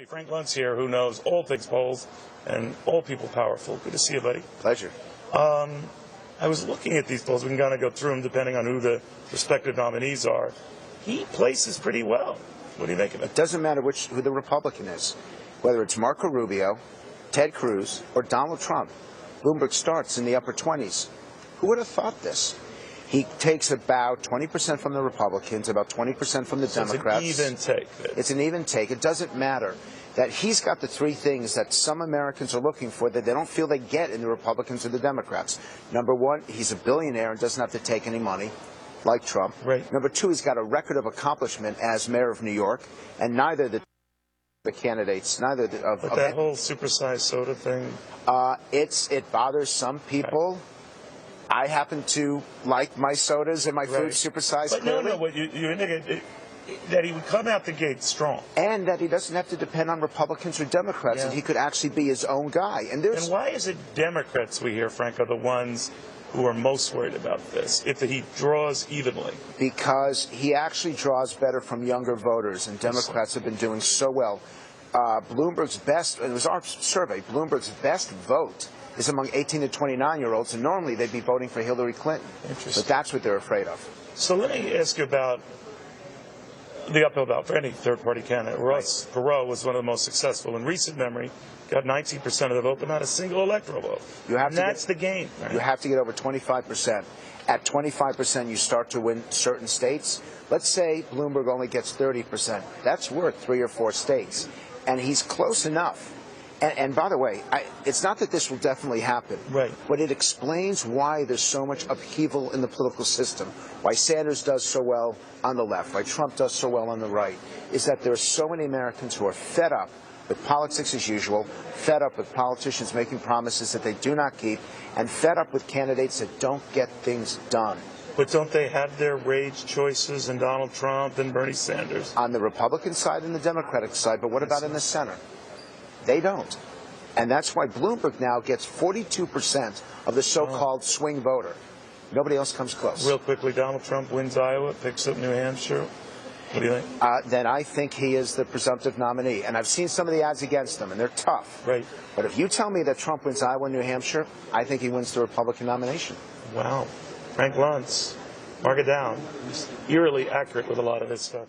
Frank Luntz here, who knows all things polls and all people powerful. Good to see you, buddy. Pleasure. I was looking at these polls. We can kind of go through them depending on who the respective nominees are. He places pretty well. What do you make of it? It doesn't matter who the Republican is, whether it's Marco Rubio, Ted Cruz, or Donald Trump. Bloomberg starts in the upper 20s. Who would have thought this? He takes about 20% from the Republicans, about 20% from the Democrats. It's an even take. It's an even take. It doesn't matter that he's got the three things that some Americans are looking for that they don't feel they get in the Republicans or the Democrats. Number one, he's a billionaire and doesn't have to take any money, like Trump. Right. Number two, he's got a record of accomplishment as mayor of New York, and neither the candidates, neither of that whole supersized soda thing. It bothers some people. I happen to like my sodas and my food supersized. But clearly. no, what you indicate that he would come out the gate strong, and that he doesn't have to depend on Republicans or Democrats, and he could actually be his own guy. And why is it Democrats we hear, Frank, are the ones who are most worried about this, if he draws evenly? Because he actually draws better from younger voters, and Democrats have been doing so well. Bloomberg's best, it was our survey, Bloomberg's best vote is among 18 to 29-year-olds, and normally they'd be voting for Hillary Clinton. But that's what they're afraid of. So let me ask you about the uphill battle for any third-party candidate. Ross Perot was one of the most successful in recent memory, got 19% of the vote, but not a single electoral vote. That's the game. Right? You have to get over 25%. At 25%, you start to win certain states. Let's say Bloomberg only gets 30%. That's worth 3 or 4 states. And he's close enough. And by the way, it's not that this will definitely happen, right? But it explains why there's so much upheaval in the political system, why Sanders does so well on the left, why Trump does so well on the right, is that there are so many Americans who are fed up with politics as usual, fed up with politicians making promises that they do not keep, and fed up with candidates that don't get things done. But don't they have their rage choices in Donald Trump and Bernie Sanders? On the Republican side and the Democratic side, but what about in the center? They don't. And that's why Bloomberg now gets 42% of the so-called swing voter. Nobody else comes close. Real quickly, Donald Trump wins Iowa, picks up New Hampshire. What do you think? Then I think he is the presumptive nominee. And I've seen some of the ads against him, and they're tough. Right. But if you tell me that Trump wins Iowa and New Hampshire, I think he wins the Republican nomination. Wow. Frank Luntz, mark it down. He's eerily accurate with a lot of this stuff.